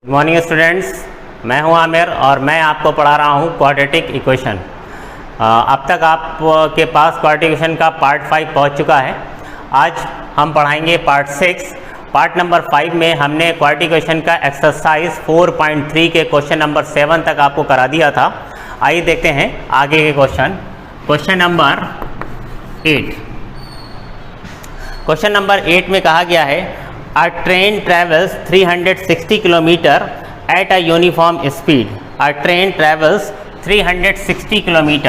Good morning students, मैं हूं आमिर और मैं आपको पढ़ा रहा हूं क्वाड्रेटिक इक्वेशन। अब तक आपके पास क्वाड्रेटिक इक्वेशन का पार्ट 5 पहुंच चुका है। आज हम पढ़ाएंगे पार्ट 6। पार्ट नंबर 5 में हमने क्वाड्रेटिक इक्वेशन का एक्सरसाइज 4.3 के क्वेश्चन नंबर 7 तक आपको करा दिया था। आइए देखते हैं आगे के question. Question number 8। Question number 8 में कहा गया है A train travels 360 km at a uniform speed. A train travels 360 km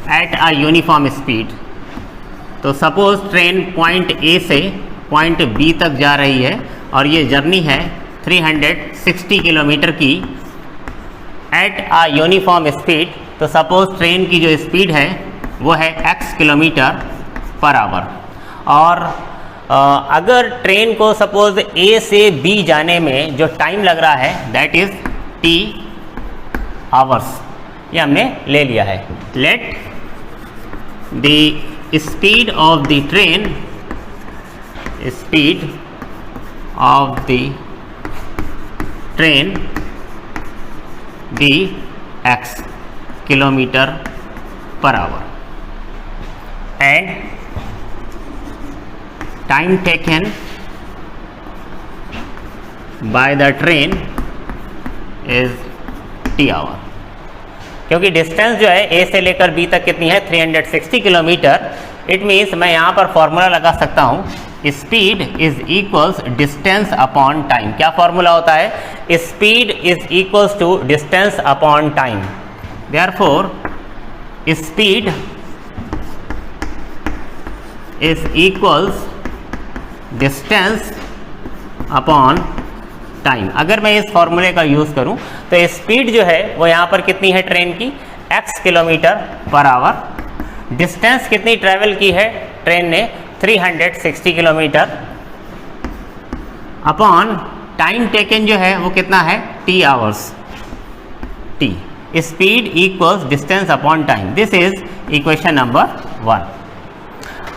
at a uniform speed. तो सपोज ट्रेन पॉइंट A से पॉइंट B तक जा रही है और ये जर्नी है 360 किलोमीटर की एट आ यूनिफॉर्म स्पीड। तो सपोज ट्रेन की जो स्पीड है वो है x किलोमीटर पर आवर। और अगर ट्रेन को सपोज A से B जाने में जो टाइम लग रहा है दैट इज t आवर्स, ये हमने ले लिया है। Let the speed of the train be x kilometre per hour and time taken by the train is t hour. क्योंकि डिस्टेंस जो है A से लेकर B तक कितनी है 360 किलोमीटर। इट मीन्स मैं यहाँ पर फॉर्मूला लगा सकता हूँ, speed is equals distance upon time. क्या फॉर्मूला होता है? Speed is equals to distance upon time. Therefore speed is equals distance upon time. अगर मैं इस फॉर्मूले का यूज़ करूं तो स्पीड जो है वो यहाँ पर कितनी है ट्रेन की x kilometre per our. Distance कितनी ट्रैवल की है ट्रेन ने 360 किलोमीटर अपॉन टाइम टेकन जो है वो कितना है t hours. t speed equals distance upon time. This is equation number 1।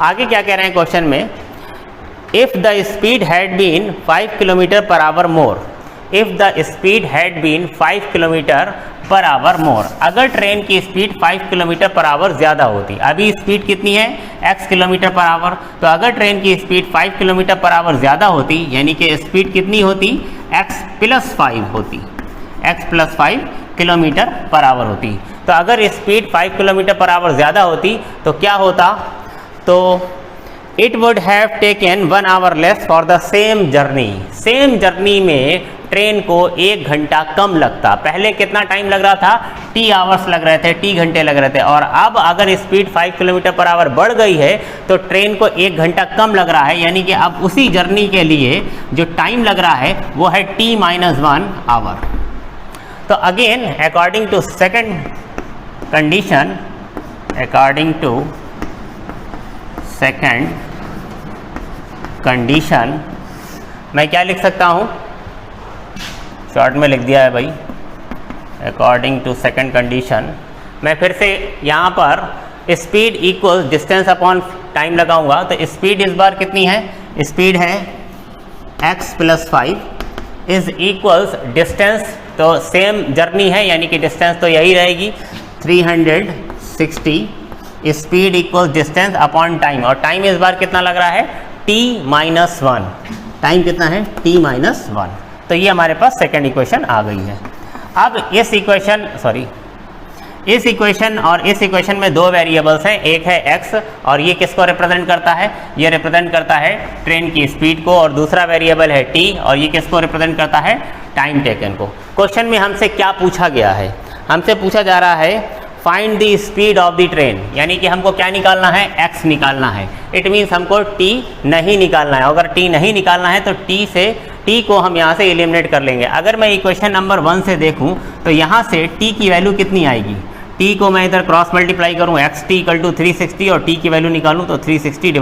आगे क्या कह रहे हैं क्वेश्चन में, if the speed had been 5 km per hour more, if the speed had been 5 km per hour more, अगर train की speed 5 kilometre per our ज़्यादा होती। अभी स्पीड कितनी है x किलोमीटर पर आवर, तो अगर ट्रेन की स्पीड 5 किलोमीटर पर आवर ज़्यादा होती यानी कि स्पीड कितनी होती x + 5 होती, x + 5 किलोमीटर पर आवर होती। तो अगर स्पीड 5 किलोमीटर पर आवर ज़्यादा होती तो क्या होता, तो it would have taken 1 our less for the same journey. Same journey में ट्रेन को 1 घंटा कम लगता। पहले कितना टाइम लग रहा था t आवर्स लग रहे थे, t घंटे लग रहे थे। और अब अगर स्पीड 5 किलोमीटर पर आवर बढ़ गई है तो ट्रेन को 1 घंटा कम लग रहा है, यानी कि अब उसी जर्नी के लिए जो टाइम लग रहा है वो है t - 1 आवर। तो again according to second condition, according to second condition मैं क्या लिख सकता हूँ, शॉर्ट में लिख दिया है भाई। अकॉर्डिंग टू सेकेंड कंडीशन मैं फिर से यहाँ पर speed equals distance upon time लगाऊंगा। तो स्पीड इस बार कितनी है, स्पीड है x + 5 इज इक्वल्स डिस्टेंस, तो सेम जर्नी है यानी कि डिस्टेंस तो यही रहेगी 360। Speed equal distance upon time, और टाइम इस बार कितना लग रहा है t - 1। टाइम कितना है t - 1। तो ये हमारे पास सेकेंड इक्वेशन आ गई है। अब इस इक्वेशन और इस इक्वेशन में 2 वेरिएबल्स हैं, एक है x और ये किसको रिप्रेजेंट करता है, ये रिप्रेजेंट करता है ट्रेन की स्पीड को, और दूसरा वेरिएबल है t और ये किसको रिप्रेजेंट करता है टाइम टेकन को। क्वेश्चन में हमसे क्या पूछा गया है, हमसे पूछा जा रहा है find the speed of the train, यानी कि हमको क्या निकालना है x निकालना है। इट मीन्स हमको t नहीं निकालना है। अगर t नहीं निकालना है तो t को हम यहाँ से एलिमिनेट कर लेंगे। अगर मैं इक्वेशन नंबर 1 से देखूँ तो यहाँ से t की वैल्यू कितनी आएगी, t को मैं इधर क्रॉस मल्टीप्लाई करूँ xt = 360 और t की वैल्यू निकालूँ तो 360 /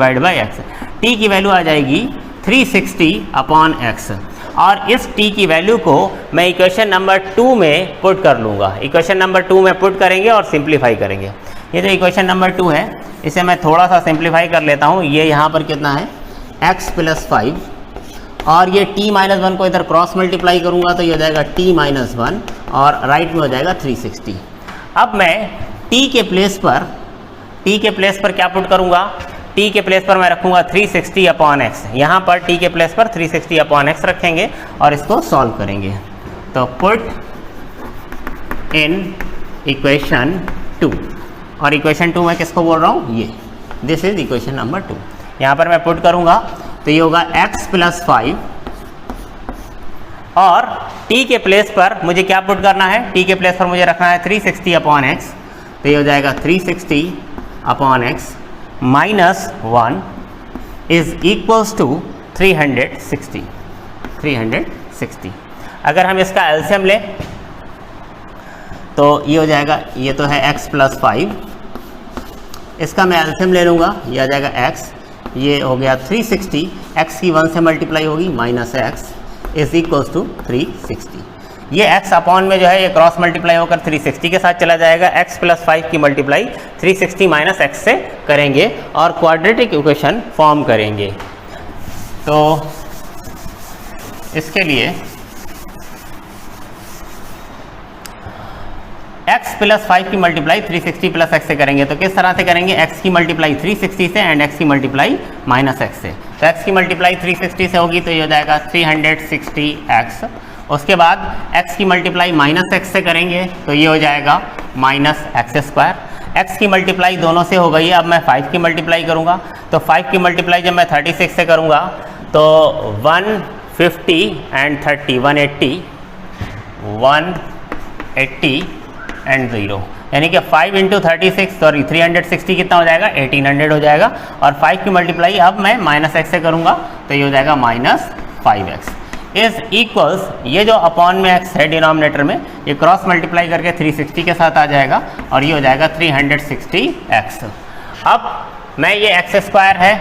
x। t की वैल्यू आ जाएगी 360/x और इस t की वैल्यू को मैं इक्वेशन नंबर 2 में पुट कर लूँगा। इक्वेशन नंबर 2 में पुट करेंगे और सिंप्लीफाई करेंगे। ये जो इक्वेशन नंबर 2 है इसे मैं थोड़ा सा सिंप्लीफाई कर लेता हूँ। ये यहाँ पर कितना है x + 5 और ये t माइनस 1 को इधर क्रॉस मल्टीप्लाई करूँगा तो ये हो जाएगा t माइनस 1 और राइट में हो जाएगा 360। अब मैं t के प्लेस पर क्या पुट करूँगा, t के प्लेस पर मैं रखूँगा 360 अपॉन x। यहाँ पर t के प्लेस पर 360 अपॉन x रखेंगे और इसको सॉल्व करेंगे। तो पुट इन इक्वेशन 2, और इक्वेशन 2 मैं किसको बोल रहा हूँ, ये दिस इज इक्वेशन नंबर 2। यहाँ पर मैं पुट करूँगा तो ये होगा x प्लस 5 और t के प्लेस पर मुझे क्या पुट करना है, t के प्लेस पर मुझे रखना है 360 अपॉन x। तो ये हो जाएगा 360 upon x minus 1 is equals to 360। अगर हम इसका एलसीएम लें तो ये हो जाएगा, ये तो है x प्लस 5, इसका मैं एलसीएम ले लूँगा, ये आ जाएगा x, ये हो गया 360, x की 1 से मल्टीप्लाई होगी minus x is equals to 360। ये x अपॉन में जो है ये क्रॉस मल्टीप्लाई होकर 360 के साथ चला जाएगा। x प्लस 5 की मल्टीप्लाई 360 माइनस x से करेंगे और क्वाड्रेटिक इक्वेशन फॉर्म करेंगे। तो इसके लिए x प्लस 5 की मल्टीप्लाई 360 प्लस x से करेंगे। तो किस तरह से करेंगे, x की मल्टीप्लाई 360 से एंड x की मल्टीप्लाई माइनस x से। तो x की मल्टीप्लाई 360 से होगी तो ये हो जाएगा 360x। उसके बाद x की मल्टीप्लाई माइनस x से करेंगे तो ये हो जाएगा माइनस एक्स स्क्वायर। x की मल्टीप्लाई दोनों से हो गई है, अब मैं 5 की मल्टीप्लाई करूँगा। तो 5 की मल्टीप्लाई जब मैं 36 से करूँगा तो 150 एंड 30 180 एंड 0, यानी कि 5 इंटू 36 सॉरी 360 कितना हो जाएगा, 1800 हो जाएगा। और 5 की मल्टीप्लाई अब मैं माइनस x से करूँगा तो ये हो जाएगा माइनस 5x इज इक्वल्स, ये जो अपॉन में x है डिनोमिनेटर में, ये क्रॉस मल्टीप्लाई करके 360 के साथ आ जाएगा और ये हो जाएगा 360x। अब मैं ये x स्क्वायर है,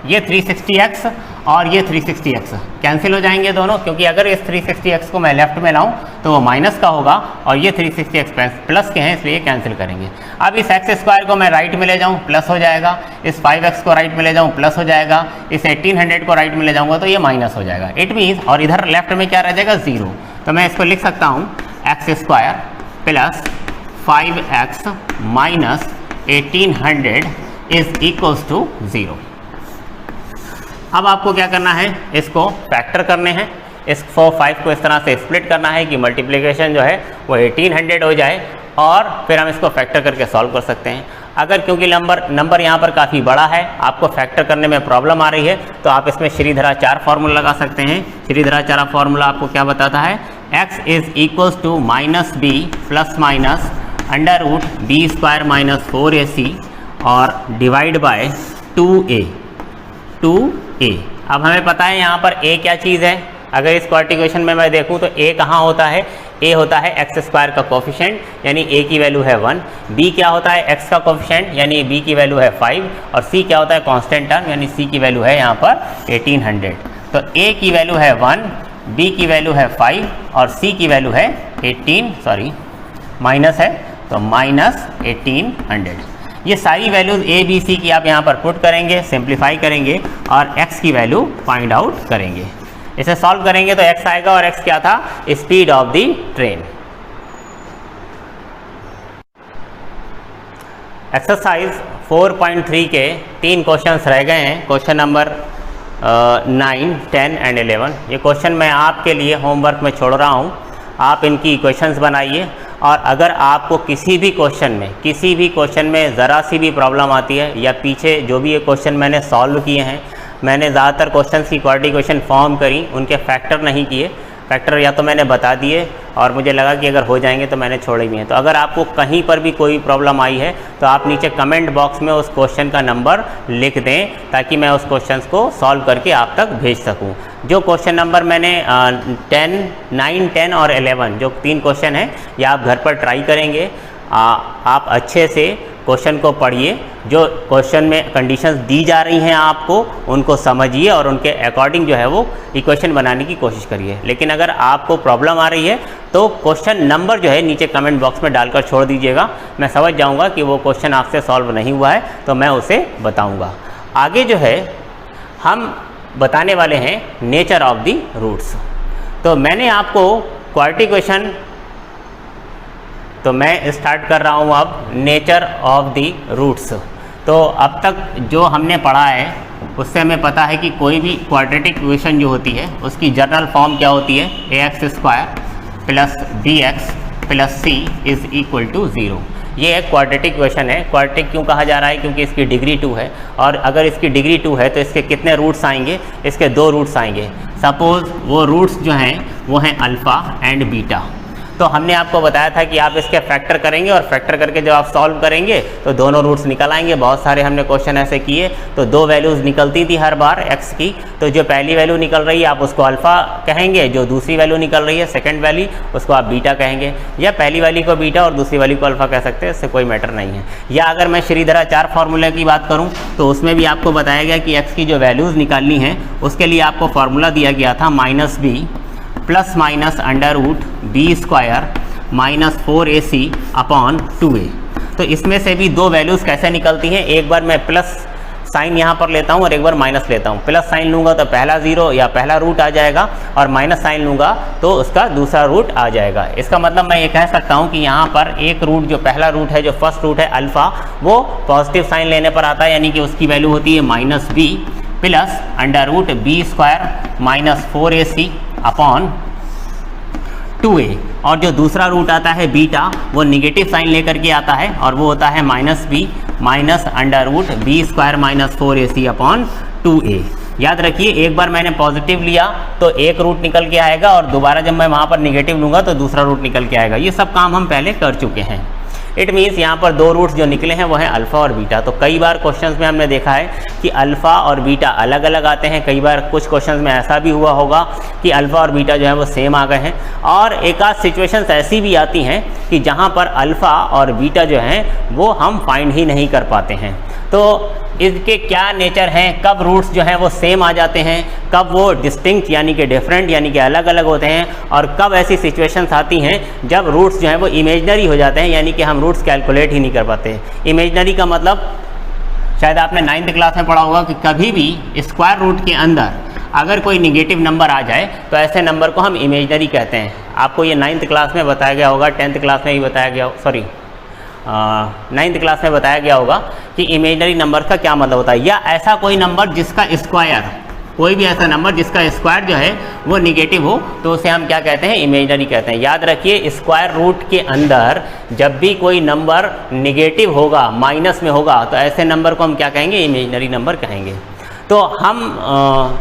ये 360x और ये 360x कैंसिल हो जाएंगे दोनों, क्योंकि अगर इस 360x को मैं लेफ्ट में लाऊं तो वो माइनस का होगा और ये 360x प्लस के हैं, इसलिए कैंसिल करेंगे। अब इस x स्क्वायर को मैं राइट में ले जाऊं प्लस हो जाएगा, इस 5x को राइट में ले जाऊं प्लस हो जाएगा, इस 1800 को राइट में ले जाऊंगा तो ये माइनस हो जाएगा। इट मीन्स, और इधर लेफ्ट में क्या रह जाएगा, 0। तो मैं इसको लिख सकता हूँ x square plus 5x minus 1800 is equals to 0। अब आपको क्या करना है, इसको फैक्टर करने हैं, इस 5 को इस तरह से स्प्लिट करना है कि मल्टीप्लिकेशन जो है वो 1800 हो जाए और फिर हम इसको फैक्टर करके सॉल्व कर सकते हैं। अगर क्योंकि नंबर यहाँ पर काफ़ी बड़ा है, आपको फैक्टर करने में प्रॉब्लम आ रही है तो आप इसमें श्रीधराचार्य फार्मूला लगा सकते हैं। श्रीधराचार्य फार्मूला आपको क्या बताता है, x is equals to minus B plus minus under root B square minus 4ac और डिवाइड बाय 2a। अब हमें पता है यहाँ पर a क्या चीज़ है, अगर इस क्वाड्रेटिक में मैं देखूँ तो a कहाँ होता है, a होता है एक्स स्क्वायर का कोफिशिएंट यानी a की वैल्यू है 1, b क्या होता है x का कोफिशिएंट यानी b की वैल्यू है 5 और c क्या होता है कांस्टेंट टर्म यानी c की वैल्यू है यहाँ पर 1800। तो a की वैल्यू है 1, b की वैल्यू है 5 और c की वैल्यू है 18 माइनस है तो माइनस 1800। ये सारी वैल्यूज a b c की आप यहाँ पर पुट करेंगे, सिंप्लीफाई करेंगे और x की वैल्यू फाइंड आउट करेंगे। इसे सॉल्व करेंगे तो x आएगा और x क्या था, speed of the train. Exercise 4.3 के 3 क्वेश्चंस रह गए हैं, क्वेश्चन नंबर 9, 10 एंड 11। ये क्वेश्चन मैं आपके लिए होमवर्क में छोड़ रहा हूँ, आप इनकी इक्वेशंस बनाइए और अगर आपको किसी भी क्वेश्चन में ज़रा सी भी प्रॉब्लम आती है या पीछे जो भी ये क्वेश्चन मैंने सॉल्व किए हैं, मैंने ज़्यादातर क्वेश्चंस की क्वाड्रेटिक इक्वेशन फॉर्म करी, उनके फैक्टर नहीं किए, फैक्टर या तो मैंने बता दिए और मुझे लगा कि अगर हो जाएंगे तो मैंने छोड़े भी हैं। तो अगर आपको कहीं पर भी कोई प्रॉब्लम आई है तो आप नीचे कमेंट बॉक्स में उस क्वेश्चन का नंबर लिख दें ताकि मैं उस क्वेश्चन को सॉल्व करके आप तक भेज सकूं। जो क्वेश्चन नंबर मैंने 9, 10 और 11 जो 3 क्वेश्चन हैं ये आप घर पर ट्राई करेंगे। आप अच्छे से क्वेश्चन को पढ़िए, जो क्वेश्चन में कंडीशंस दी जा रही हैं आपको उनको समझिए और उनके अकॉर्डिंग जो है वो इक्वेशन बनाने की कोशिश करिए। लेकिन अगर आपको प्रॉब्लम आ रही है तो क्वेश्चन नंबर जो है नीचे कमेंट बॉक्स में डालकर छोड़ दीजिएगा, मैं समझ जाऊंगा कि वो क्वेश्चन आपसे सॉल्व नहीं हुआ है तो मैं उसे बताऊंगा। आगे जो है हम बताने वाले हैं नेचर ऑफ द रूट्स। तो मैंने आपको क्वाड्रेटिक इक्वेशन, तो मैं स्टार्ट कर रहा हूँ अब नेचर ऑफ द रूट्स। तो अब तक जो हमने पढ़ा है उससे हमें पता है कि कोई भी क्वाड्रेटिक इक्वेशन जो होती है उसकी जनरल फॉर्म क्या होती है, ax² plus bx plus c is equal to 0। ये एक क्वाड्रेटिक इक्वेशन है। क्वाड्रेटिक क्यों कहा जा रहा है, क्योंकि इसकी डिग्री 2 है, और अगर इसकी डिग्री 2 है तो इसके कितने रूट्स आएंगे, इसके 2 रूट्स आएंगे। सपोज वो रूट्स जो हैं वो हैं अल्फ़ा एंड बीटा। तो हमने आपको बताया था कि आप इसके फैक्टर करेंगे और फैक्टर करके जब आप सॉल्व करेंगे तो दोनों रूट्स निकल आएंगे। बहुत सारे हमने क्वेश्चन ऐसे किए तो 2 वैल्यूज़ निकलती थी हर बार x की। तो जो पहली वैल्यू निकल रही है आप उसको अल्फ़ा कहेंगे, जो दूसरी वैल्यू निकल रही है सेकंड वैल्यू उसको आप बीटा कहेंगे, या पहली वैल्यू को बीटा और दूसरी वैल्यू को अल्फ़ा कह सकते हैं, इससे कोई मैटर नहीं है। या अगर मैं श्रीधराचार्य फार्मूला की बात करूँ तो उसमें भी आपको बताया गया कि x की जो वैल्यूज़ निकालनी है उसके लिए आपको फार्मूला दिया गया था -b plus minus √b² minus 4ac upon 2a। तो इसमें से भी 2 वैल्यूज़ कैसे निकलती हैं, एक बार मैं प्लस साइन यहाँ पर लेता हूँ और एक बार माइनस लेता हूँ। प्लस साइन लूँगा तो पहला 0 या पहला रूट आ जाएगा, और माइनस साइन लूँगा तो उसका दूसरा रूट आ जाएगा। इसका मतलब मैं ये कह सकता हूँ कि यहाँ पर एक रूट, जो पहला रूट है, जो फर्स्ट रूट है अल्फ़ा, वो पॉजिटिव साइन लेने पर आता है, यानी कि उसकी वैल्यू होती है -b plus √b² minus 4ac upon 2a। और जो दूसरा रूट आता है बीटा, वो निगेटिव साइन लेकर के आता है और वो होता है -b minus √b² minus 4ac upon 2a। याद रखिए, एक बार मैंने पॉजिटिव लिया तो एक रूट निकल के आएगा, और दोबारा जब मैं वहाँ पर निगेटिव लूँगा तो दूसरा रूट निकल के आएगा। ये सब काम हम पहले कर चुके हैं। इट मीन्स यहाँ पर 2 रूट्स जो निकले हैं वो हैं अल्फ़ा और बीटा। तो कई बार क्वेश्चंस में हमने देखा है कि अल्फ़ा और बीटा अलग अलग आते हैं, कई बार कुछ क्वेश्चंस में ऐसा भी हुआ होगा कि अल्फ़ा और बीटा जो है वो सेम आ गए हैं, और एक आध सिचुएशंस ऐसी भी आती हैं कि जहाँ पर अल्फ़ा और बीटा जो हैं वो हम फाइंड ही नहीं कर पाते हैं। तो इसके क्या नेचर हैं, कब रूट्स जो हैं वो सेम आ जाते हैं, कब वो डिस्टिंक्ट यानी कि डिफरेंट यानी कि अलग अलग होते हैं, और कब ऐसी सिचुएशंस आती हैं जब रूट्स जो हैं वो इमेजनरी हो जाते हैं, यानी कि हम रूट्स कैलकुलेट ही नहीं कर पाते। इमेजनरी का मतलब शायद आपने 9th क्लास में पढ़ा होगा कि कभी भी स्क्वायर रूट के अंदर अगर कोई निगेटिव नंबर आ जाए तो ऐसे नंबर को हम इमेजनरी कहते हैं। आपको ये 9th क्लास में बताया गया होगा, 10th क्लास में भी बताया गया, 9th क्लास में बताया गया होगा कि इमेजनरी नंबर का क्या मतलब होता है। या ऐसा कोई नंबर जिसका स्क्वायर, कोई भी ऐसा नंबर जिसका स्क्वायर जो है वो निगेटिव हो तो उसे हम क्या कहते हैं, इमेजनरी कहते हैं। याद रखिए, स्क्वायर रूट के अंदर जब भी कोई नंबर निगेटिव होगा, माइनस में होगा, तो ऐसे नंबर को हम क्या कहेंगे, इमेजनरी नंबर कहेंगे। तो हम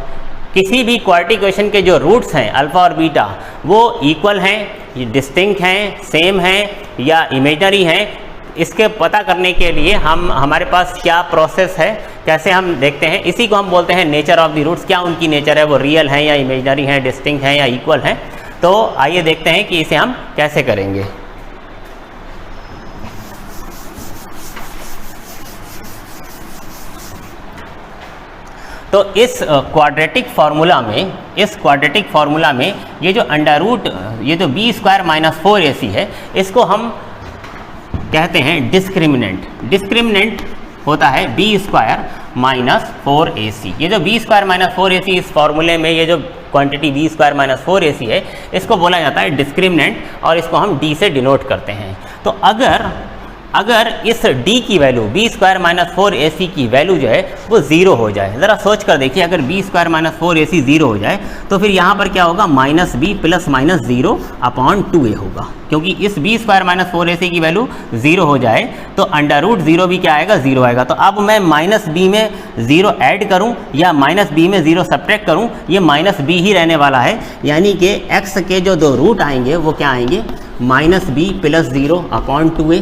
किसी भी क्वाड्रेटिक इक्वेशन के जो रूट्स हैं अल्फ़ा और बीटा वो इक्वल हैं, डिस्टिंक्ट हैं, सेम हैं या इमेजनरी हैं, इसके पता करने के लिए हमारे पास क्या प्रोसेस है, कैसे हम देखते हैं, इसी को हम बोलते हैं नेचर ऑफ द रूट्स। क्या उनकी नेचर है, वो रियल हैं या इमेजनरी हैं, डिस्टिंक्ट हैं या इक्वल हैं। तो आइए देखते हैं कि इसे हम कैसे करेंगे। तो इस क्वाड्रेटिक फार्मूला में ये जो अंडर रूट, ये जो b² माइनस 4ac है, इसको हम कहते हैं डिस्क्रिमिनेंट। डिस्क्रिमिनेंट होता है b² माइनस 4ac। ये जो b² माइनस 4ac इस फार्मूले में, ये जो क्वांटिटी b² माइनस 4ac है, इसको बोला जाता है डिस्क्रिमिनेंट, और इसको हम d से डिनोट करते हैं। तो अगर इस d की वैल्यू b² माइनस 4ac की वैल्यू जो है वो 0 हो जाए, ज़रा सोच कर देखिए, अगर b² माइनस 4ac 0 हो जाए तो फिर यहाँ पर क्या होगा, -b प्लस -0 अपॉन 2a होगा। क्योंकि इस b² माइनस 4ac की वैल्यू 0 हो जाए तो √0 भी क्या आएगा, 0 आएगा। तो अब मैं -b में 0 ऐड करूँ या -b में 0 सब्ट्रैक्ट करूँ, ये -b ही रहने वाला है, यानी कि x के जो 2 रूट आएंगे वो क्या आएंगे, -b प्लस 0 अपॉन 2a,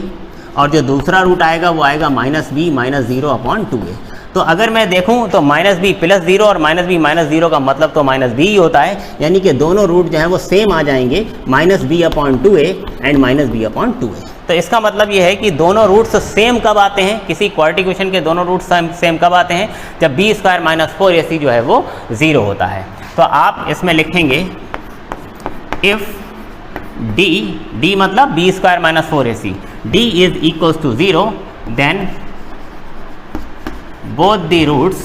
और जो दूसरा रूट आएगा वो आएगा -b माइनस 0 अपॉन 2a। तो अगर मैं देखूं तो -b प्लस 0 और -b माइनस 0 का मतलब तो -b ही होता है, यानी कि दोनों रूट जो हैं वो सेम आ जाएंगे, -b upon 2a and -b upon 2a। तो इसका मतलब ये है कि दोनों रूट्स सेम कब आते हैं, किसी क्वाड्रेटिक इक्वेशन के दोनों रूट्स सेम कब आते हैं, जब b² माइनस 4ac जो है वो 0 होता है। तो आप इसमें लिखेंगे इफ़ d मतलब b² minus 4ac, d is equals to 0, then both the roots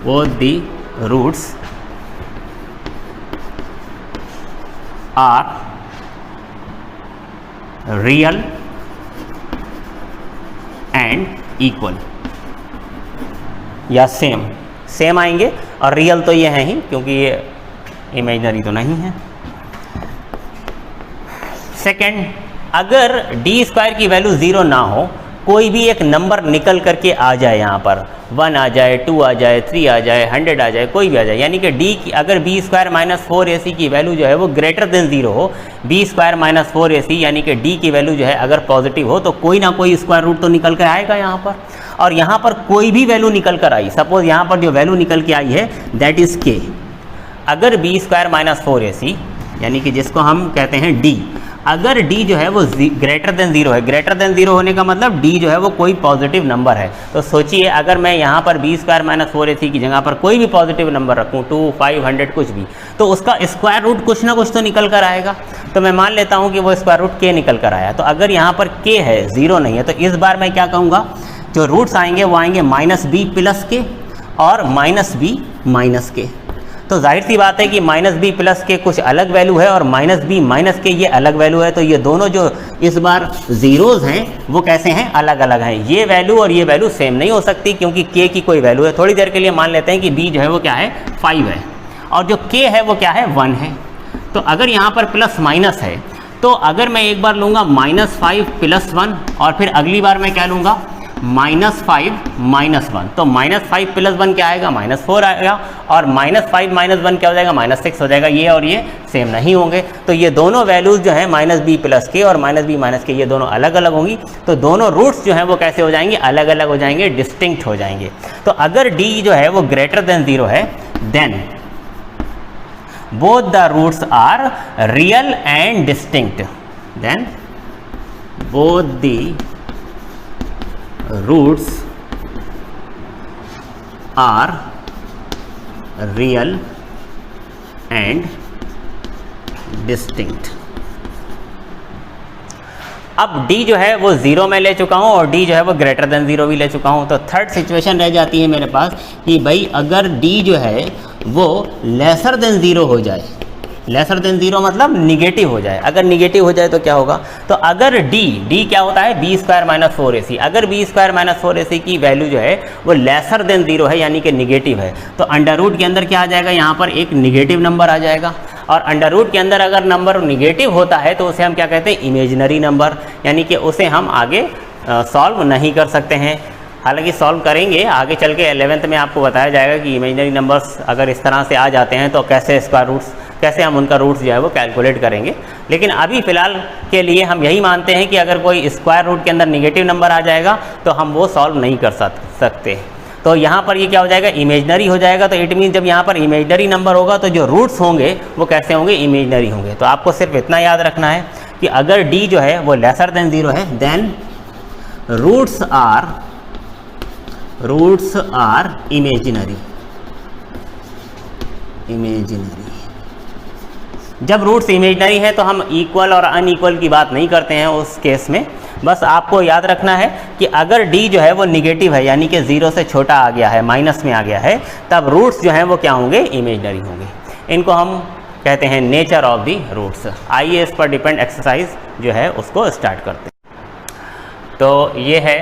both the roots are real and equal, या सेम आएंगे, और रियल तो ये है ही क्योंकि ये इमेजिनरी तो नहीं है। सेकेंड, अगर डी स्क्वायर की वैल्यू 0 ना हो, कोई भी एक नंबर निकल करके आ जाए, यहाँ पर 1 आ जाए, 2 आ जाए, 3 आ जाए, 100 आ जाए, कोई भी आ जाए, यानी कि डी की अगर बी स्क्वायर माइनस 4ac की वैल्यू जो है वो ग्रेटर देन 0 हो, बी स्क्वायर माइनस 4ac यानी कि डी की वैल्यू जो है अगर पॉजिटिव हो, तो कोई ना कोई स्क्वायर रूट तो निकल कर आएगा यहाँ पर। और यहाँ पर कोई भी वैल्यू निकल कर आई, सपोज यहाँ पर जो वैल्यू निकल के आई है दैट इज के, अगर बी स्क्वायर माइनस 4ac यानी कि जिसको हम कहते हैं डी, अगर d जो है वो ग्रेटर देन 0 है, ग्रेटर देन 0 होने का मतलब d जो है वो कोई पॉजिटिव नंबर है। तो सोचिए अगर मैं यहाँ पर बी स्क्वायर माइनस 4ac की जगह पर कोई भी पॉजिटिव नंबर रखूँ, 2, 5, 100 कुछ भी, तो उसका स्क्वायर रूट कुछ ना कुछ तो निकल कर आएगा। तो मैं मान लेता हूँ कि वो स्क्वायर रूट k निकल कर आया। तो अगर यहाँ पर k है, 0 नहीं है, तो इस बार मैं क्या कहूँगा, जो रूट्स आएंगे वो आएंगे -b प्लस के और -b माइनस के। तो जाहिर सी बात है कि -b प्लस के कुछ अलग वैल्यू है और -b माइनस के ये अलग वैल्यू है। तो ये दोनों जो इस बार जीरोज़ हैं वो कैसे हैं, अलग अलग हैं। ये वैल्यू और ये वैल्यू सेम नहीं हो सकती क्योंकि k की कोई वैल्यू है। थोड़ी देर के लिए मान लेते हैं कि b जो है वो क्या है, 5 है, और जो k है वो क्या है, 1 है। तो अगर यहाँ पर प्लस माइनस है, तो अगर मैं एक बार लूँगा -5 + 1 और फिर अगली बार मैं क्या लूँगा, -5 - 1, तो -5 + 1 क्या आएगा, -4 आएगा, और -5 - 1 क्या हो जाएगा, -6 हो जाएगा। ये और ये सेम नहीं होंगे, तो ये दोनों वैल्यूज़ जो हैं -b प्लस के और -b माइनस के, ये दोनों अलग अलग होंगी। तो दोनों रूट्स जो हैं वो कैसे हो जाएंगे, अलग अलग हो जाएंगे, डिस्टिंक्ट हो जाएंगे। तो अगर d जो है वो ग्रेटर देन 0 है, then both the roots are real and distinct, then both the roots are real and distinct. अब d जो है वो 0 में ले चुका हूँ और d जो है वो ग्रेटर देन 0 भी ले चुका हूँ। तो थर्ड सिचुएशन रह जाती है मेरे पास कि भाई अगर d जो है वो लेसर देन 0 हो जाए, लेसर देन 0 मतलब निगेटिव हो जाए। अगर निगेटिव हो जाए तो क्या होगा, तो अगर d क्या होता है, b स्क्वायर माइनस 4ac, अगर b स्क्वायर माइनस 4ac की वैल्यू जो है वो लेसर देन 0 है यानी कि निगेटिव है, तो अंडर रूट के अंदर क्या आ जाएगा, यहाँ पर एक निगेटिव नंबर आ जाएगा। और अंडर रूट के अंदर अगर नंबर निगेटिव होता है तो उसे हम क्या कहते हैं, इमेजिनरी नंबर, यानी कि उसे हम आगे सॉल्व नहीं कर सकते हैं। हालांकि सॉल्व करेंगे आगे चल के, 11th में आपको बताया जाएगा कि इमेजिनरी नंबर्स अगर इस तरह से आ जाते हैं तो कैसे स्क्वायर रूट्स, कैसे हम उनका रूट्स जो है वो कैलकुलेट करेंगे। लेकिन अभी फ़िलहाल के लिए हम यही मानते हैं कि अगर कोई स्क्वायर रूट के अंदर निगेटिव नंबर आ जाएगा तो हम वो सॉल्व नहीं कर सकते। तो यहाँ पर ये क्या हो जाएगा, इमेजिनरी हो जाएगा। तो इट मीन जब यहाँ पर इमेजिनरी नंबर होगा तो जो रूट्स होंगे वो कैसे होंगे, इमेजिनरी होंगे। तो आपको सिर्फ इतना याद रखना है कि अगर d जो है वो लेसर देन 0 है, देन रूट्स आर इमेजिनरी। जब रूट्स इमेजिनरी है तो हम इक्वल और अनइक्वल की बात नहीं करते हैं उस केस में। बस आपको याद रखना है कि अगर d जो है वो निगेटिव है यानी कि 0 से छोटा आ गया है, माइनस में आ गया है, तब रूट्स जो हैं वो क्या होंगे, इमेजिनरी होंगे। इनको हम कहते हैं नेचर ऑफ दी रूट्स। आइए इस पर डिपेंड एक्सरसाइज जो है उसको स्टार्ट करते हैं। तो ये है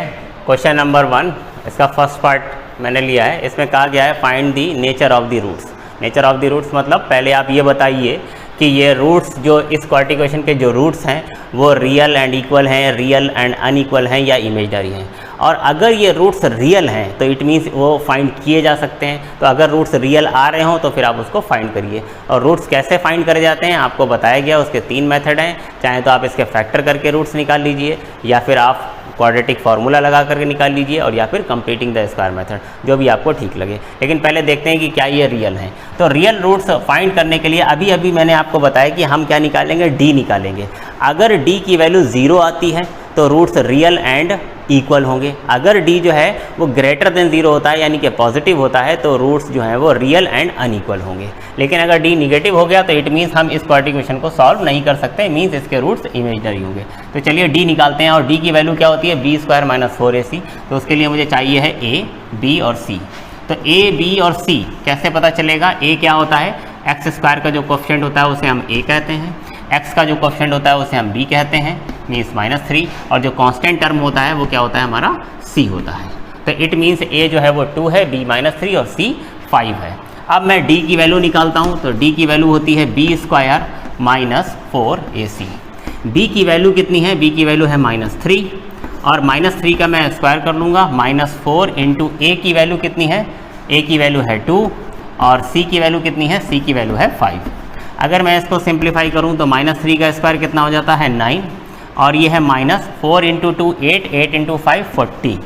क्वेश्चन नंबर 1, इसका फर्स्ट पार्ट मैंने लिया है। इसमें कहा गया है find the nature of the roots. Nature of the roots मतलब पहले आप ये बताइए कि ये रूट्स जो इस क्वाड्रेटिक इक्वेशन के जो रूट्स हैं वो रियल एंड इक्वल हैं, रियल एंड अनइक्वल हैं या इमेजिनरी हैं। और अगर ये रूट्स रियल हैं तो इट मीन्स वो फाइंड किए जा सकते हैं। तो अगर रूट्स रियल आ रहे हों तो फिर आप उसको फाइंड करिए। और रूट्स कैसे फाइंड करे जाते हैं आपको बताया गया, उसके 3 मेथड हैं। चाहे तो आप इसके फैक्टर करके रूट्स निकाल लीजिए, या फिर आप क्वाड्रेटिक फार्मूला लगा करके निकाल लीजिए, और या फिर कंप्लीटिंग द स्क्वायर मेथड, जो भी आपको ठीक लगे। लेकिन पहले देखते हैं कि क्या ये रियल हैं। तो रियल रूट्स फाइंड करने के लिए अभी मैंने आपको बताया कि हम क्या निकालेंगे, d निकालेंगे। अगर d की वैल्यू 0 आती है तो रूट्स रियल एंड इक्वल होंगे। अगर d जो है वो ग्रेटर देन 0 होता है यानी कि पॉजिटिव होता है तो रूट्स जो हैं वो रियल एंड अनइक्वल होंगे। लेकिन अगर d निगेटिव हो गया तो इट मीन्स हम इस क्वाड्रेटिक इक्वेशन को सॉल्व नहीं कर सकते, मीन्स इसके रूट्स इमेजिनरी होंगे। तो चलिए d निकालते हैं। और d की वैल्यू क्या होती है, b² - 4ac। तो उसके लिए मुझे चाहिए है a, b और c। तो ए, बी और सी कैसे पता चलेगा? ए क्या होता है? एक्स स्क्वायर का जो कोफिशिएंट होता है उसे हम ए कहते हैं, एक्स का जो कोफिशिएंट होता है उसे हम बी कहते हैं, मीन्स -3, और जो कांस्टेंट टर्म होता है वो क्या होता है? हमारा सी होता है। तो इट मीन्स ए जो है वो 2 है, बी -3 और सी 5 है। अब मैं डी की वैल्यू निकालता हूँ, तो डी की वैल्यू होती है बी स्क्वायर -4ac। बी की वैल्यू कितनी है? बी की वैल्यू है -3, और -3 का मैं स्क्वायर कर लूँगा, -4 इंटू ए की वैल्यू कितनी है? ए की वैल्यू है 2, और सी की वैल्यू कितनी है? सी की वैल्यू है 5। अगर मैं इसको सिंप्लीफाई करूँ तो -3 का स्क्वायर कितना हो जाता है? 9, और ये है -4 इंटू 2 8, 8 इंटू 5 40,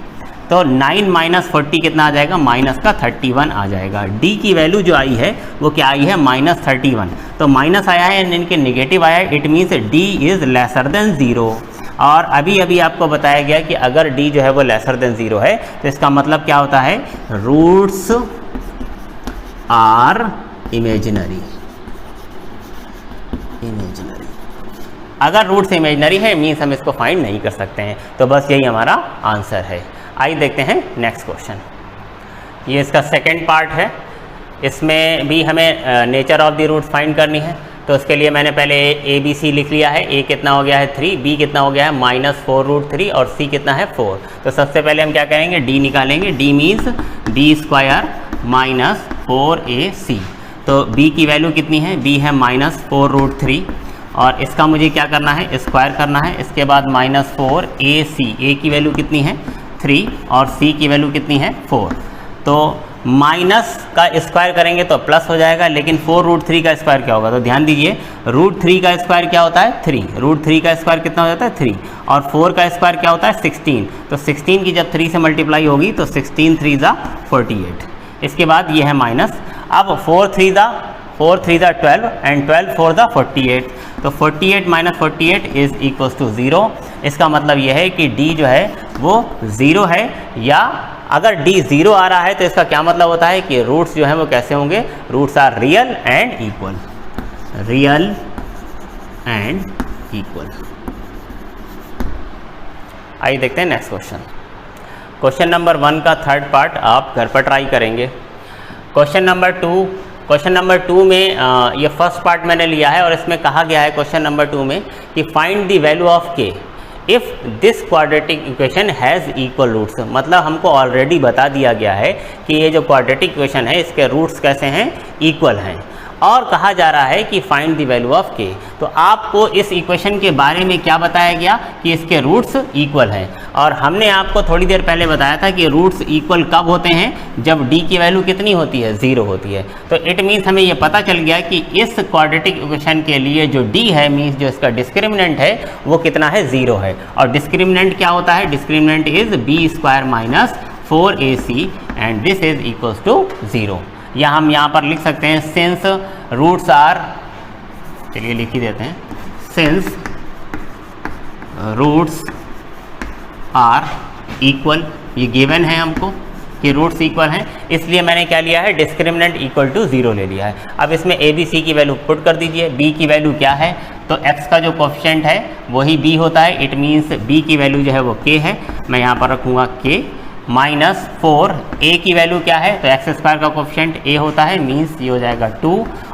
तो 9 - 40 कितना आ जाएगा? माइनस का 31 आ जाएगा। डी की वैल्यू जो आई है वो क्या आई है? -31। तो माइनस आया है यानी कि नेगेटिव आया है, it means D is lesser than 0। और अभी अभी आपको बताया गया कि अगर डी जो है वो लेसर देन 0 है तो इसका मतलब क्या होता है? Roots are imaginary. अगर रूट्स इमेजिनरी है मीन्स हम इसको फाइंड नहीं कर सकते हैं। तो बस यही हमारा आंसर है। आइए देखते हैं नेक्स्ट क्वेश्चन। ये इसका सेकंड पार्ट है, इसमें भी हमें nature of the roots find करनी है। तो उसके लिए मैंने पहले ए बी सी लिख लिया है। ए कितना हो गया है? 3, बी कितना हो गया है? -4√3, और सी कितना है? 4। तो सबसे पहले हम क्या करेंगे? डी निकालेंगे। D means B square -4ac। तो बी की वैल्यू कितनी है? बी है -4√3, और इसका मुझे क्या करना है? स्क्वायर करना है। इसके बाद -4ac, ए की वैल्यू कितनी है? 3, और सी की वैल्यू कितनी है? 4। तो माइनस का स्क्वायर करेंगे तो प्लस हो जाएगा, लेकिन 4√3 का स्क्वायर क्या होगा? तो ध्यान दीजिए, √3 का स्क्वायर क्या होता है? 3। √3 का स्क्वायर कितना हो जाता है? 3, और 4 का स्क्वायर क्या होता है? 16। तो 16 की जब 3 से मल्टीप्लाई होगी तो 16 3 ज़ा 48। इसके बाद ये है माइनस। अब 4 3 ज़ा 12 एंड 12 4 ज़ा 48। तो 48 - 48 इज इक्वल्स टू 0। इसका मतलब यह है कि डी जो है वो 0 है, या अगर डी 0 आ रहा है तो इसका क्या मतलब होता है कि रूट्स जो हैं वो कैसे होंगे? Roots are real and equal. Real and equal. आइए देखते हैं नेक्स्ट क्वेश्चन। क्वेश्चन नंबर 1 का थर्ड पार्ट आप घर पर ट्राई करेंगे। क्वेश्चन नंबर 2 में ये फर्स्ट पार्ट मैंने लिया है, और इसमें कहा गया है क्वेश्चन नंबर 2 में कि find the value of K if this quadratic equation has equal roots. मतलब हमको ऑलरेडी बता दिया गया है कि ये जो क्वाड्रेटिक इक्वेशन है इसके रूट्स कैसे हैं? इक्वल हैं। और कहा जा रहा है कि फाइंड द वैल्यू ऑफ के। तो आपको इस इक्वेशन के बारे में क्या बताया गया? कि इसके रूट्स इक्वल हैं। और हमने आपको थोड़ी देर पहले बताया था कि रूट्स इक्वल कब होते हैं? जब डी की वैल्यू कितनी होती है? 0 होती है। तो इट मीन्स हमें ये पता चल गया कि इस क्वाड्रेटिक इक्वेशन के लिए जो डी है, मीन्स जो इसका डिस्क्रिमिनेंट है वो कितना है? 0 है। और डिस्क्रिमिनेंट क्या होता है? Discriminant is B square -4ac and this is equals to 0। या हम यहाँ पर लिख सकते हैं सिंस रूट्स आर, चलिए लिख ही देते हैं, सिंस रूट्स आर इक्वल। ये गिवन है हमको कि रूट्स इक्वल हैं, इसलिए मैंने क्या लिया है? डिस्क्रिमिनेंट इक्वल टू 0 ले लिया है। अब इसमें ए बी सी की वैल्यू पुट कर दीजिए। बी की वैल्यू क्या है? तो x का जो कोफिशिएंट है वही b होता है। इट मीन्स b की वैल्यू जो है वो k है। मैं यहाँ पर रखूँगा k -4। a की वैल्यू क्या है? तो एक्स स्क्वायर का कोफिशिएंट a होता है, मीन्स ये हो जाएगा 2,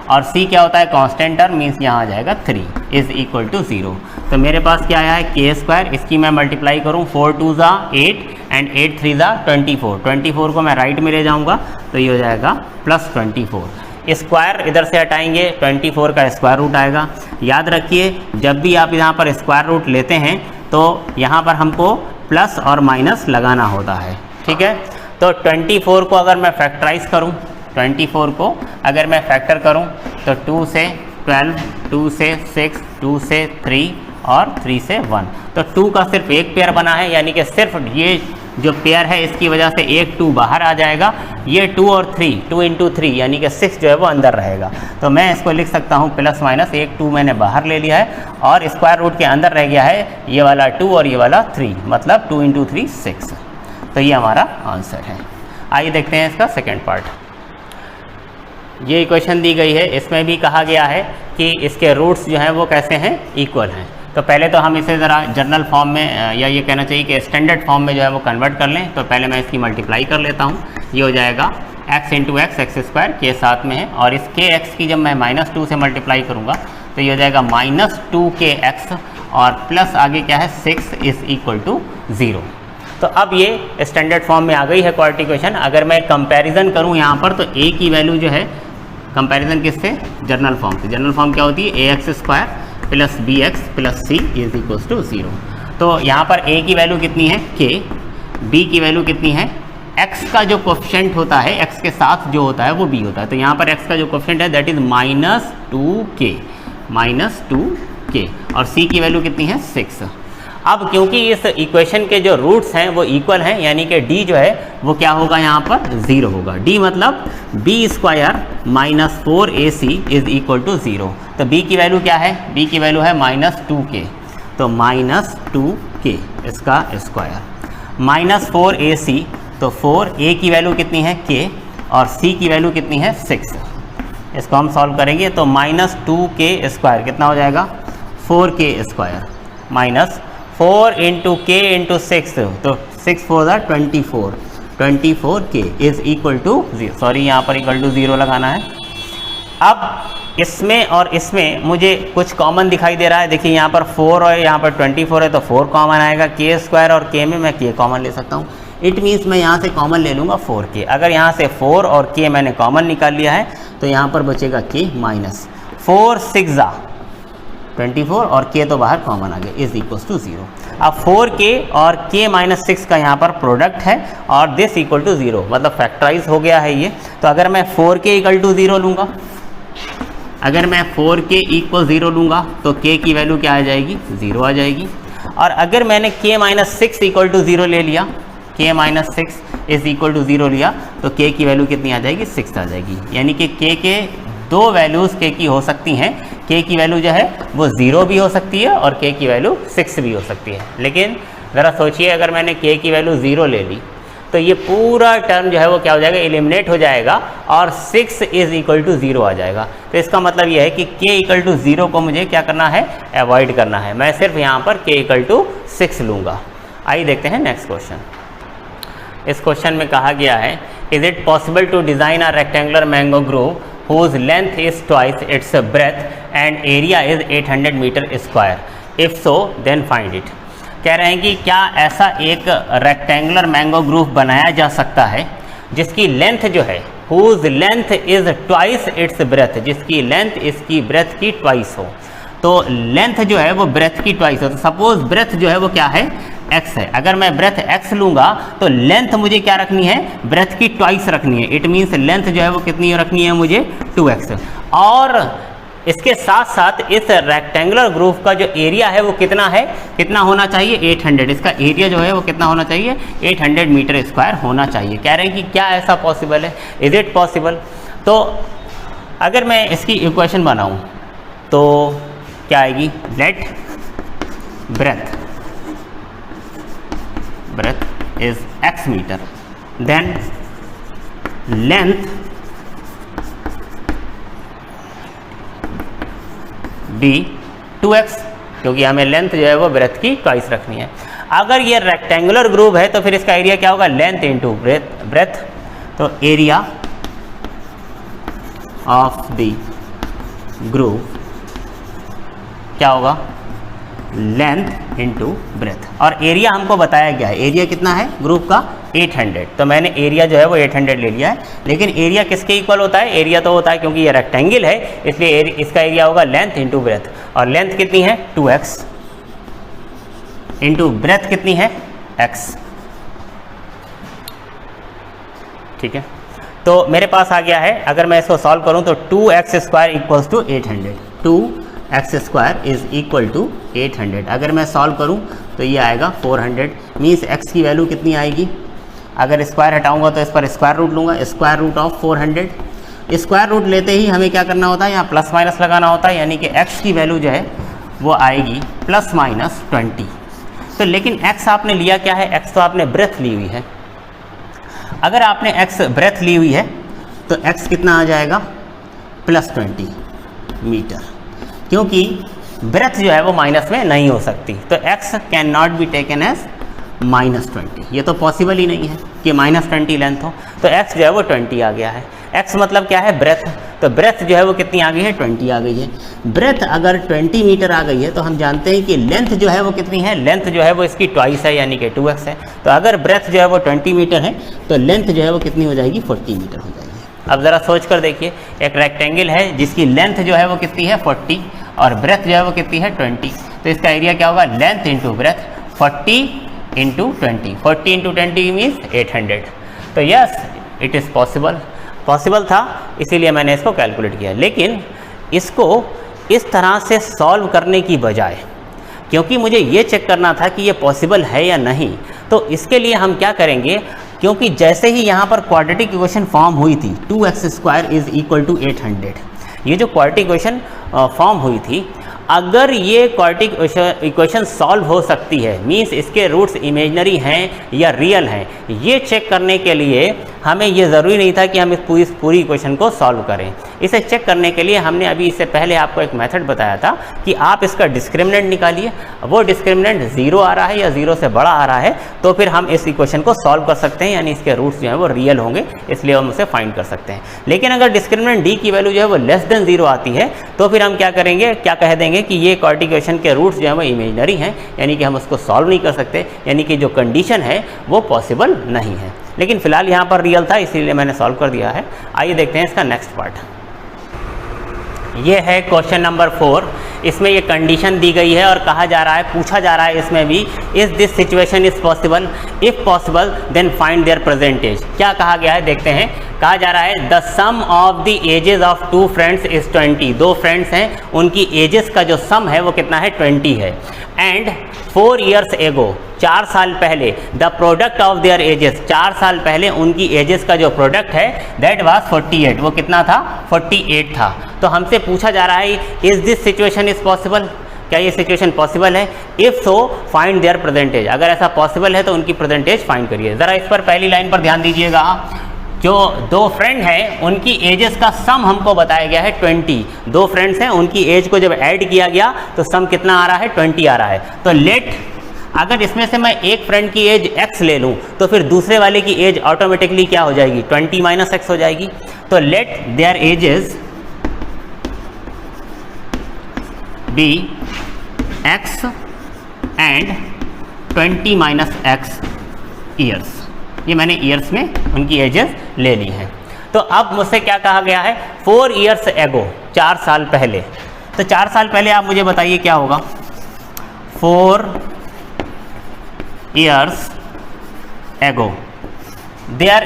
और c क्या होता है? कांस्टेंट टर्म, मीन्स यहाँ आ जाएगा 3 इज इक्वल टू 0। तो मेरे पास क्या आया है? के स्क्वायर। इसकी मैं मल्टीप्लाई करूँ, 4 2 ज़ा 8 एंड 8 3 ज़ा 24। 24 को मैं राइट में ले जाऊँगा तो ये हो जाएगा +24। स्क्वायर इधर से हटाएंगे, 24 का स्क्वायर रूट आएगा। याद रखिए, जब भी आप यहाँ पर स्क्वायर रूट लेते हैं तो यहाँ पर हमको प्लस और माइनस लगाना होता है, ठीक है। तो 24 को अगर मैं फैक्टराइज करूं, 24 को अगर मैं फैक्टर करूं तो 2 से 12, 2 से 6, 2 से 3 और 3 से 1। तो 2 का सिर्फ एक पेयर बना है, यानी कि सिर्फ ये जो पेयर है इसकी वजह से एक 2 बाहर आ जाएगा। ये 2 और 3, 2 × 3 यानी कि 6 जो है वो अंदर रहेगा। तो मैं इसको लिख सकता हूँ प्लस माइनस, एक 2 मैंने बाहर ले लिया है और स्क्वायर रूट के अंदर रह गया है ये वाला 2 और ये वाला 3, मतलब 2 × 3 6। तो ये हमारा आंसर है। आइए देखते हैं इसका सेकेंड पार्ट। ये इक्वेशन दी गई है, इसमें भी कहा गया है कि इसके रूट्स जो हैं वो कैसे हैं, इक्वल हैं। तो पहले तो हम इसे ज़रा जनरल फॉर्म में, या ये कहना चाहिए कि स्टैंडर्ड फॉर्म में जो है वो कन्वर्ट कर लें। तो पहले मैं इसकी मल्टीप्लाई कर लेता हूँ। ये हो जाएगा x into x x square के साथ में है, और इस के एक्स की जब मैं -2 से मल्टीप्लाई करूँगा तो ये हो जाएगा -2kx और प्लस आगे क्या है 6 इज इक्वल टू 0। तो अब ये स्टैंडर्ड फॉर्म में आ गई है क्वाड्रेटिक इक्वेशन। अगर मैं कंपैरिजन करूँ यहाँ पर तो a की वैल्यू जो है, कंपैरिजन किससे, जनरल फॉर्म से। जनरल फॉर्म क्या होती है, ax square plus bx plus c is equal to 0। तो यहाँ पर a की वैल्यू कितनी है k, b की वैल्यू कितनी है, x का जो कोफिशिएंट होता है, x के साथ जो होता है वो b होता है। तो यहाँ पर x का जो कोफिशिएंट है दैट इज -2k और c की वैल्यू कितनी है 6। अब क्योंकि इस इक्वेशन के जो रूट्स हैं वो इक्वल हैं, यानी कि d जो है वो क्या होगा, यहाँ पर 0 होगा। d मतलब b square minus 4ac is equal to 0। तो b की वैल्यू क्या है, b की वैल्यू है -2k, तो -2k इसका स्क्वायर माइनस 4ac, तो 4a की वैल्यू कितनी है k और c की वैल्यू कितनी है 6। इसको हम सॉल्व करेंगे तो -2k स्क्वायर कितना हो जाएगा 4k square minus 4 into k into 6, तो 6 4 24k is equal to 0। Sorry यहाँ पर इक्वल टू 0 लगाना है। अब इसमें और इसमें मुझे कुछ कॉमन दिखाई दे रहा है। देखिए यहाँ पर 4 और यहाँ पर 24 है तो 4 कॉमन आएगा, k स्क्वायर और k में मैं k कॉमन ले सकता हूँ। इट मीन्स मैं यहाँ से कॉमन ले लूँगा 4k। अगर यहाँ से 4 और k मैंने कॉमन निकाल लिया है तो यहाँ पर बचेगा k माइनस 4 6 24 और k तो बाहर कॉमन आ गया इज इक्वल टू 0। अब 4k और k माइनस 6 का यहाँ पर प्रोडक्ट है और दिस इक्वल टू 0, मतलब फैक्टराइज हो गया है ये। तो अगर मैं 4k इक्वल टू 0 लूँगा, अगर मैं 4k इक्वल 0 लूँगा तो k की वैल्यू क्या आ जाएगी, 0 आ जाएगी। और अगर मैंने k माइनस 6 इक्वल टू 0 ले लिया, k minus 6 is equal to 0 लिया तो k की वैल्यू कितनी आ जाएगी, 6 आ जाएगी। यानी कि k के दो वैल्यूज़ k की हो सकती हैं। k की वैल्यू जो है वो 0 भी हो सकती है और k की वैल्यू 6 भी हो सकती है। लेकिन ज़रा सोचिए, अगर मैंने k की वैल्यू 0 ले ली तो ये पूरा टर्म जो है वो क्या हो जाएगा, एलिमिनेट हो जाएगा और 6 इज इक्वल टू 0 आ जाएगा। तो इसका मतलब ये है कि k इक्वल टू 0 को मुझे क्या करना है, अवॉइड करना है। मैं सिर्फ यहाँ पर k इक्वल टू 6 लूँगा। आइए देखते हैं नेक्स्ट क्वेश्चन। इस क्वेश्चन में कहा गया है, is it possible to design a rectangular mango grove whose length is twice its breadth and area is 800 metre square, if so then find it। कह रहे हैं कि क्या ऐसा एक रेक्टेंगुलर मैंगो ग्रोव बनाया जा सकता है जिसकी लेंथ जो है whose length is twice its breadth, जिसकी लेंथ इसकी ब्रेथ की ट्वाइस हो। तो लेंथ जो है वो ब्रेथ की ट्वाइस हो। तो सपोज ब्रेथ जो है वो क्या है, x है। अगर मैं ब्रेथ x लूँगा तो लेंथ मुझे क्या रखनी है, ब्रेथ की ट्वाइस रखनी है। इट मीन्स लेंथ जो है वो कितनी रखनी है मुझे, 2x। और इसके साथ साथ इस रेक्टेंगुलर ग्रूव का जो एरिया है वो कितना है, कितना होना चाहिए, 800। इसका एरिया जो है वो कितना होना चाहिए, 800 मीटर स्क्वायर होना चाहिए। कह रहे हैं कि क्या ऐसा पॉसिबल है, इज इट पॉसिबल। तो अगर मैं इसकी इक्वेशन बनाऊँ तो क्या आएगी, late breadth is x meter, then length be 2x, क्योंकि हमें लेंथ जो है वो ब्रेथ की ट्वाइस रखनी है। अगर ये रेक्टेंगुलर ग्रूव है तो फिर इसका एरिया क्या होगा, लेंथ इंटू ब्रेथ। तो एरिया ऑफ द ग्रूव क्या होगा, लेंथ इंटू ब्रेथ। और एरिया हमको बताया गया है, एरिया कितना है ग्रुप का, 800। तो मैंने एरिया जो है वो 800 ले लिया है। लेकिन एरिया किसके इक्वल होता है, एरिया तो होता है क्योंकि ये रेक्टेंगल है इसलिए इसका एरिया होगा लेंथ इंटू ब्रेथ। और लेंथ कितनी है, 2x इंटू ब्रेथ कितनी है, x। ठीक है, तो मेरे पास आ गया है। अगर मैं इसको सॉल्व करूं तो 2x square equals to 800, 2x square is equal to 800। अगर मैं सॉल्व करूं तो ये आएगा 400। मीन्स x की वैल्यू कितनी आएगी, अगर स्क्वायर हटाऊंगा तो इस पर स्क्वायर रूट लूँगा, square root of 400। Square root लेते ही हमें क्या करना होता है, यहाँ प्लस माइनस लगाना होता है, यानी कि x की वैल्यू जो है वो आएगी प्लस माइनस 20। तो लेकिन x आपने लिया क्या है, x तो आपने ब्रेथ ली हुई है। अगर आपने x ब्रेथ ली हुई है तो x कितना आ जाएगा, प्लस 20 मीटर, क्योंकि ब्रेथ जो है वो माइनस में नहीं हो सकती। तो x can not be taken as -20। ये तो पॉसिबल ही नहीं है कि -20 लेंथ हो, तो x जो है वो 20 आ गया है। x मतलब क्या है, ब्रेथ, तो ब्रेथ जो है वो कितनी आ गई है, 20 आ गई है। ब्रेथ अगर 20 मीटर आ गई है तो हम जानते हैं कि लेंथ जो है वो कितनी है, लेंथ जो है वो इसकी ट्वाइस है यानी कि 2x है। तो अगर ब्रेथ जो है वो 20 मीटर है तो लेंथ जो है वो कितनी हो जाएगी, 40 मीटर हो जाएगी। अब ज़रा सोच कर देखिए, एक रेक्टेंगल है जिसकी लेंथ जो है वो कितनी है, 40, और ब्रेथ जो है वो कितनी है, 20, तो इसका एरिया क्या होगा, length into breadth, 40 into 20, 40 into 20 means 800। तो यस, इट इज़ पॉसिबल था, इसीलिए मैंने इसको कैलकुलेट किया। लेकिन इसको इस तरह से सॉल्व करने की बजाय, क्योंकि मुझे ये चेक करना था कि ये पॉसिबल है या नहीं, तो इसके लिए हम क्या करेंगे, क्योंकि जैसे ही यहाँ पर क्वाड्रेटिक इक्वेशन फॉर्म हुई थी 2x² इज इक्वल टू 800, ये जो क्वाड्रेटिक इक्वेशन फॉर्म हुई थी, अगर ये क्वाड्रेटिक इक्वेशन सॉल्व हो सकती है, मींस इसके रूट्स इमेजिनरी हैं या रियल हैं, ये चेक करने के लिए हमें ये ज़रूरी नहीं था कि हम इस पूरी इक्वेशन को सॉल्व करें। इसे चेक करने के लिए हमने अभी इससे पहले आपको एक मेथड बताया था कि आप इसका डिस्क्रिमिनेंट निकालिए, वो डिस्क्रिमिनेंट 0 आ रहा है या 0 से बड़ा आ रहा है तो फिर हम इस इक्वेशन को सॉल्व कर सकते हैं, यानी इसके रूट्स जो हैं वो रियल होंगे, इसलिए हम उसे फाइंड कर सकते हैं। लेकिन अगर डिस्क्रिमिनेंट d की वैल्यू जो है वो लेस देन 0 आती है तो फिर हम क्या करेंगे, क्या कह देंगे कि ये क्वाड्रेटिक इक्वेशन के रूट्स जो हैं वो इमेजिनरी हैं, यानी कि हम उसको सॉल्व नहीं कर सकते, यानी कि जो कंडीशन है वो पॉसिबल नहीं है। लेकिन फिलहाल यहाँ पर रियल था इसीलिए मैंने सॉल्व कर दिया है। आइए देखते हैं इसका नेक्स्ट पार्ट। ये है क्वेश्चन नंबर 4। इसमें ये कंडीशन दी गई है और कहा जा रहा है, पूछा जा रहा है इसमें भी, is this situation is possible, if possible then find their present age. क्या कहा गया है देखते हैं। कहा जा रहा है the sum of the ages of 2 friends is 20। 2 friends हैं, उनकी एजेस का जो सम है वो कितना है, 20 है। एंड 4 years एगो, 4 साल पहले, the product of their edges, 4 साल पहले उनकी एजेस का जो प्रोडक्ट है दैट वाज 48, वो कितना था, 48 था। तो हमसे पूछा जा रहा है is this situation is possible, क्या ये सिचुएशन पॉसिबल है, if so find their present age. अगर ऐसा पॉसिबल है तो उनकी प्रेजेंट एज फाइंड करिए। ज़रा इस पर पहली लाइन पर ध्यान दीजिएगा, जो 2 फ्रेंड हैं उनकी एजेस का सम हमको बताया गया है 20। 2 फ्रेंड्स हैं, उनकी एज को जब ऐड किया गया तो सम कितना आ रहा है, 20 आ रहा है। तो लेट, अगर इसमें से मैं एक फ्रेंड की एज x ले लूं तो फिर दूसरे वाले की एज ऑटोमेटिकली क्या हो जाएगी, 20 - x हो जाएगी। तो let their ages be x and 20 - x years. ये मैंने ईयर्स में उनकी एजेस ले ली हैं। तो अब मुझसे क्या कहा गया है, 4 years एगो, 4 साल पहले। तो 4 साल पहले आप मुझे बताइए क्या होगा, 4 years एगो देयर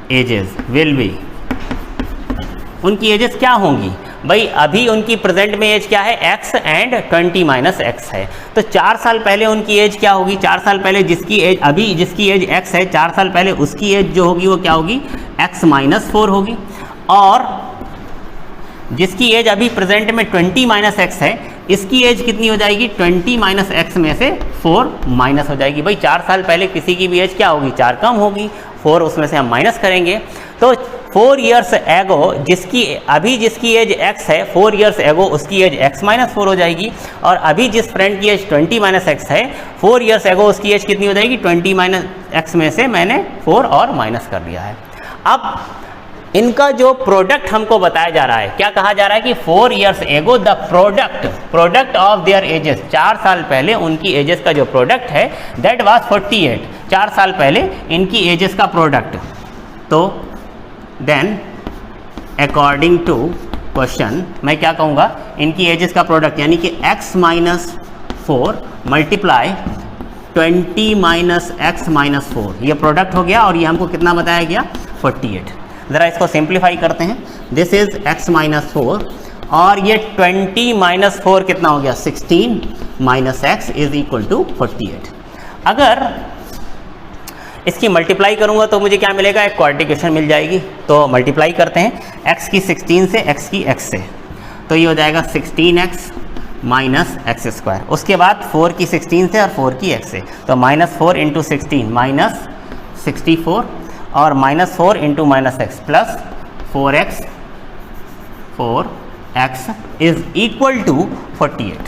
एजेस विल बी, उनकी एजेस क्या होंगी भाई, अभी उनकी प्रेजेंट में एज क्या है, x एंड 20 - x है। तो 4 साल पहले उनकी एज क्या होगी, 4 साल पहले जिसकी एज, अभी जिसकी एज x है, 4 साल पहले उसकी एज जो होगी वो क्या होगी, x - 4 होगी। और जिसकी एज अभी प्रेजेंट में 20 - x है, इसकी एज कितनी हो जाएगी, 20 - x में से 4 माइनस हो जाएगी। भाई 4 साल पहले किसी की भी एज क्या होगी, 4 कम होगी, 4 उसमें से हम माइनस करेंगे। तो 4 years एगो जिसकी एज x है, 4 years एगो उसकी एज x - 4 हो जाएगी। और अभी जिस फ्रेंड की एज 20 - x है, 4 years एगो उसकी एज कितनी हो जाएगी, 20 - x में से मैंने 4 और माइनस कर दिया है। अब इनका जो प्रोडक्ट हमको बताया जा रहा है, क्या कहा जा रहा है कि 4 years एगो the product of their edges, 4 साल पहले उनकी एजेस का जो प्रोडक्ट है दैट वाज 48, 4 साल पहले इनकी एजेस का प्रोडक्ट। तो देन अकॉर्डिंग टू क्वेश्चन मैं क्या कहूँगा, इनकी एजेस का प्रोडक्ट यानी कि x - 4 मल्टीप्लाई 20 - x - 4, ये प्रोडक्ट हो गया और ये हमको कितना बताया गया, 48। ज़रा इसको सिंप्लीफाई करते हैं, दिस इज x - 4 और ये 20 - 4 कितना हो गया, 16 - x इज इक्वल टू 48। अगर इसकी मल्टीप्लाई करूंगा तो मुझे क्या मिलेगा, एक क्वाड्रेटिक इक्वेशन मिल जाएगी। तो मल्टीप्लाई करते हैं, x की 16 से x की x से, तो ये हो जाएगा 16x - x²। उसके बाद 4 की 16 से और 4 की x से, तो -4 × 16 -64 और -4 × -x plus 4x is equal to 48।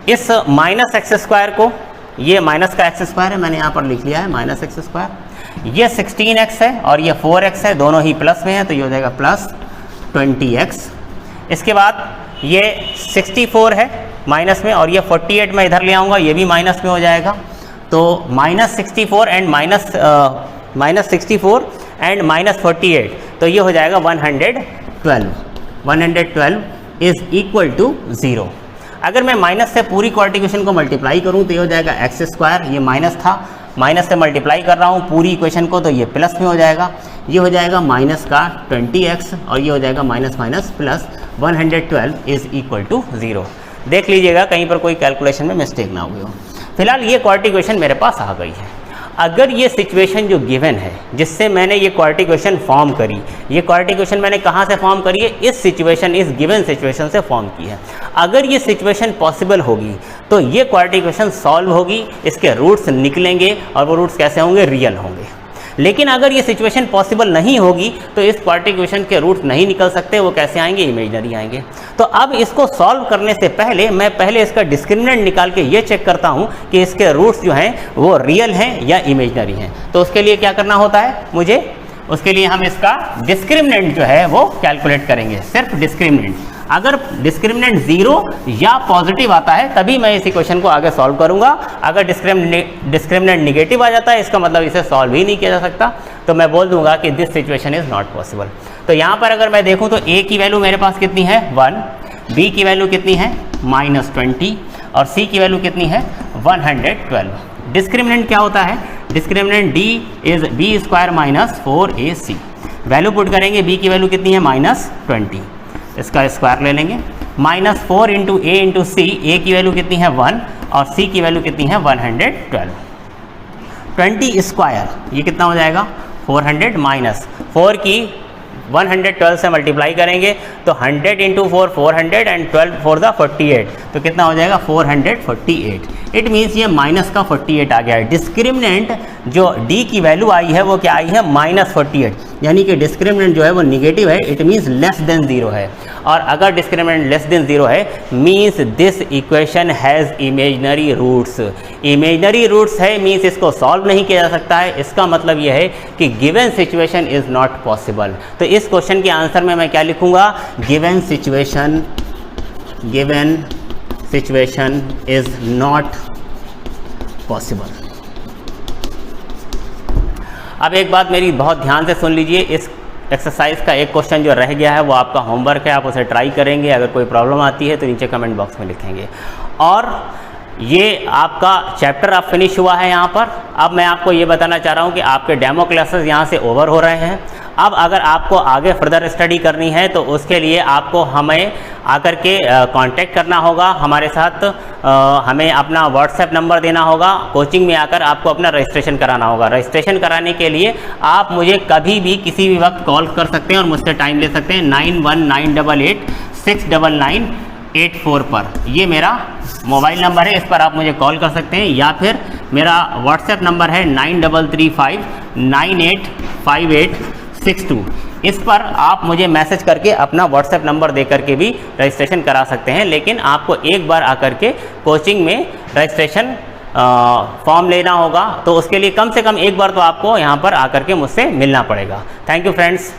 इस माइनस एक्स स्क्वायर को, ये माइनस का एक्स स्क्वायर है, मैंने यहाँ पर लिख लिया है माइनस एक्स स्क्वायर, ये 16x है और ये 4x है, दोनों ही प्लस में है तो ये हो जाएगा प्लस 20x। इसके बाद ये 64 है माइनस में और ये 48 मैं इधर ले आऊँगा, ये भी माइनस में हो जाएगा। तो minus 64 and minus 64 and minus 48, तो ये हो जाएगा 112 इज इक्वल टू 0। अगर मैं माइनस से पूरी क्वाड्रेटिक को मल्टीप्लाई करूँ तो ये हो जाएगा एक्स स्क्वायर, ये माइनस था, माइनस से मल्टीप्लाई कर रहा हूँ पूरी इक्वेशन को तो ये प्लस में हो जाएगा, ये हो जाएगा माइनस का 20x और ये हो जाएगा minus minus plus 112 is equal to 0। देख लीजिएगा कहीं पर कोई कैलकुलेशन में मिस्टेक ना हुई हो। फिलहाल ये क्वाड्रेटिक इक्वेशन मेरे पास आ गई है। अगर ये सिचुएशन जो गिवन है जिससे मैंने ये क्वाड्रेटिक इक्वेशन फॉर्म करी, ये क्वाड्रेटिक इक्वेशन मैंने कहाँ से फॉर्म करी है? इस सिचुएशन, इस गिवन सिचुएशन से फॉर्म की है। अगर ये सिचुएशन पॉसिबल होगी तो ये क्वाड्रेटिक इक्वेशन सॉल्व होगी, इसके रूट्स निकलेंगे और वो रूट्स कैसे होंगे? रियल होंगे। लेकिन अगर ये सिचुएशन पॉसिबल नहीं होगी तो इस क्वाड्रेटिक इक्वेशन के रूट्स नहीं निकल सकते, वो कैसे आएंगे? इमेजिनरी आएंगे। तो अब इसको सॉल्व करने से पहले मैं पहले इसका डिस्क्रिमिनेंट निकाल के ये चेक करता हूँ कि इसके रूट्स जो हैं वो रियल हैं या इमेजिनरी हैं। तो उसके लिए क्या करना होता है मुझे? उसके लिए हम इसका डिस्क्रिमिनेंट जो है वो कैलकुलेट करेंगे, सिर्फ डिस्क्रिमिनेंट। अगर डिस्क्रिमिनेंट 0 या पॉजिटिव आता है तभी मैं इस इक्वेशन को आगे सॉल्व करूंगा। अगर डिस्क्रिमिनेंट निगेटिव आ जाता है इसका मतलब इसे सॉल्व ही नहीं किया जा सकता, तो मैं बोल दूंगा कि this situation is not possible. तो यहाँ पर अगर मैं देखूँ तो a की वैल्यू मेरे पास कितनी है? 1, b की वैल्यू कितनी है? -20 और c की वैल्यू कितनी है? 112। डिस्क्रिमिनेंट क्या होता है? Discriminant d is b square minus 4ac। Value put करेंगे, b की वैल्यू कितनी है? -20, इसका स्क्वायर ले लेंगे। -4 into a into C, a की वैल्यू कितनी है? 1 और c की वैल्यू कितनी है? 112। 20 स्क्वायर ये कितना हो जाएगा? 400 माइनस 4 की 112 से मल्टीप्लाई करेंगे तो 100 इंटू 4 400 एंड 12 4 द 48, तो कितना हो जाएगा? 448। इट मीन्स ये माइनस का 48 आ गया है। डिस्क्रिमिनेंट जो d की वैल्यू आई है वो क्या आई है? -48, यानी कि डिस्क्रिमिनेंट जो है वो निगेटिव है, इट मीन्स लेस देन 0 है। और अगर डिस्क्रिमिनेंट लेस देन 0 है means this equation has imaginary roots. Imaginary roots है मीन्स इसको सॉल्व नहीं किया जा सकता है। इसका मतलब यह है कि given situation is not possible. तो इस क्वेश्चन के आंसर में मैं क्या लिखूंगा? Given situation is not possible. अब एक बात मेरी बहुत ध्यान से सुन लीजिए, इस एक्सरसाइज का एक क्वेश्चन जो रह गया है वो आपका होमवर्क है, आप उसे ट्राई करेंगे। अगर कोई प्रॉब्लम आती है तो नीचे कमेंट बॉक्स में लिखेंगे। और ये आपका चैप्टर अब फिनिश हुआ है यहाँ पर। अब मैं आपको ये बताना चाह रहा हूँ कि आपके डेमो क्लासेस यहाँ से ओवर हो रहे हैं। अब अगर आपको आगे फर्दर स्टडी करनी है तो उसके लिए आपको हमें आकर के कांटेक्ट करना होगा हमारे साथ। हमें अपना व्हाट्सएप नंबर देना होगा, कोचिंग में आकर आपको अपना रजिस्ट्रेशन कराना होगा। रजिस्ट्रेशन कराने के लिए आप मुझे कभी भी किसी भी वक्त कॉल कर सकते हैं और मुझसे टाइम ले सकते हैं 9198869984 पर। ये मेरा मोबाइल नंबर है, इस पर आप मुझे कॉल कर सकते हैं, या फिर मेरा व्हाट्सएप नंबर है 9335985862। इस पर आप मुझे मैसेज करके अपना व्हाट्सएप नंबर दे करके भी रजिस्ट्रेशन करा सकते हैं। लेकिन आपको एक बार आकर के कोचिंग में रजिस्ट्रेशन फॉर्म लेना होगा, तो उसके लिए कम से कम एक बार तो आपको यहाँ पर आकर के मुझसे मिलना पड़ेगा। Thank you friends.